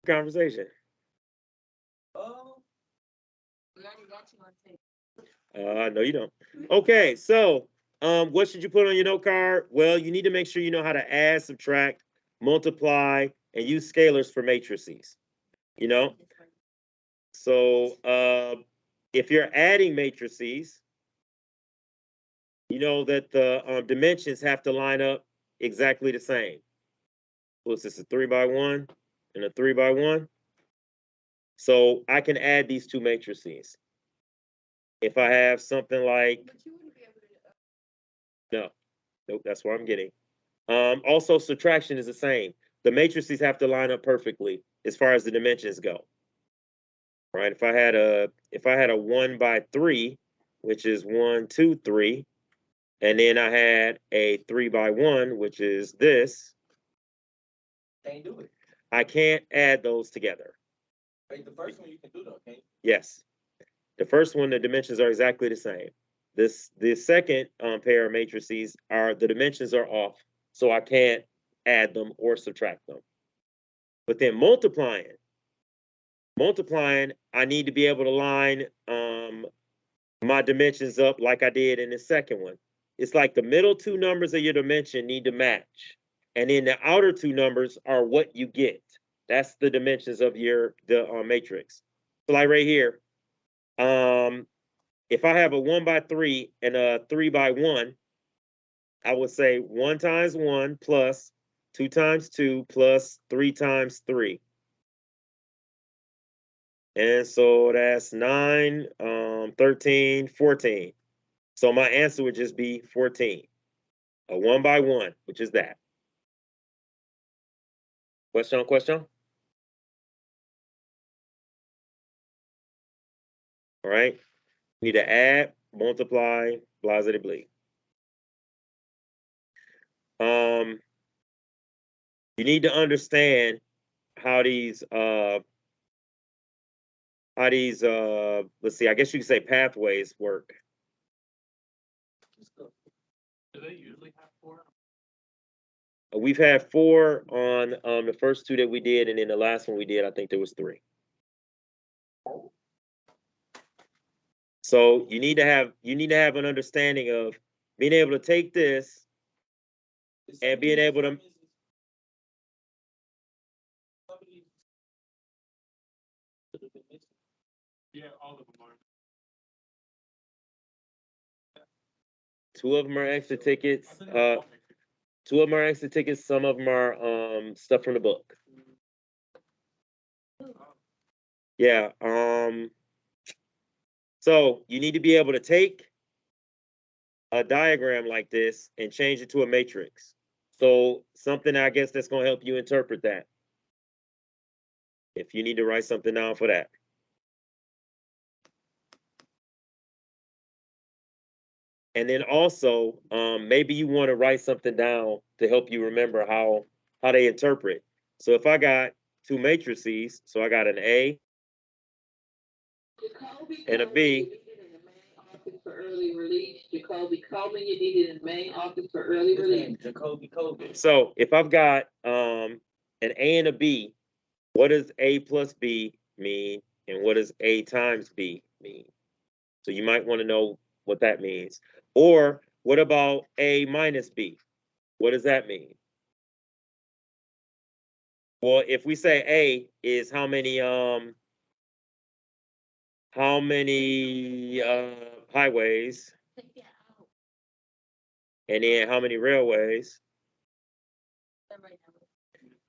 Conversation. We already got you on tape. No, you don't. Okay, so what should you put on your note card? Well, you need to make sure you know how to add, subtract, multiply, and use scalars for matrices. You know, so if you're adding matrices, you know that the dimensions have to line up exactly the same. What's this, a 3 by 1 and a 3 by 1? So I can add these two matrices. If I have something like, But you wouldn't be able to. no, nope, that's where I'm getting. Also, subtraction is the same. The matrices have to line up perfectly as far as the dimensions go. Right? If I had a 1 by 3, which is 1, 2, 3, and then I had a 3 by 1, which is this, Can't do it. I can't add those together. Wait, the first one you can do though, can't you? Yes. The first one, the dimensions are exactly the same. The second pair of matrices are the dimensions are off, so I can't add them or subtract them. But then multiplying, I need to be able to line my dimensions up like I did in the second one. It's like the middle two numbers of your dimension need to match, and then the outer two numbers are what you get. That's the dimensions of the matrix. So like right here, if I have a 1 by 3 and a 3 by 1, I would say 1 times 1 plus 2 times 2 plus 3 times 3. And so that's 9, 13, 14. So my answer would just be 14. A 1 by 1, which is that. Question, question? All right. You need to add, multiply, blah, blah, blah. You need to understand how these let's see, I guess you could say pathways work. Do they usually have 4? We've had 4 on the first 2 that we did, and then the last one we did, I think there was 3. So you need to have an understanding of being able to take this and being able to. Yeah, all of them are. 2 of them are extra tickets. 2 of them are extra tickets. Some of them are stuff from the book. Yeah. So you need to be able to take a diagram like this and change it to a matrix. So something, I guess, that's going to help you interpret that. If you need to write something down for that. And then also, maybe you want to write something down to help you remember how they interpret. So if I got 2 matrices, so I got an A and a B. For early release. Jacoby Coleman, you needed in the main office for early release. Jacoby Coleman. So if I've got an A and a B, what does A plus B mean? And what does A times B mean? So you might want to know what that means. Or what about A minus B? What does that mean? Well, if we say A is how many highways, and then how many railways,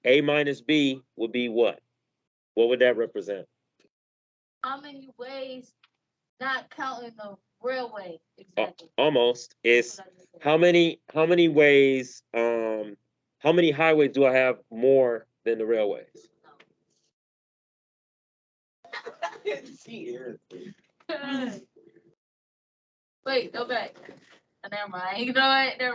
A minus B would be what? What would that represent? How many ways, not counting the railway, exactly. Almost. It's how many ways, how many highways do I have more than the railways? Wait, go back. Never mind. You know what? Never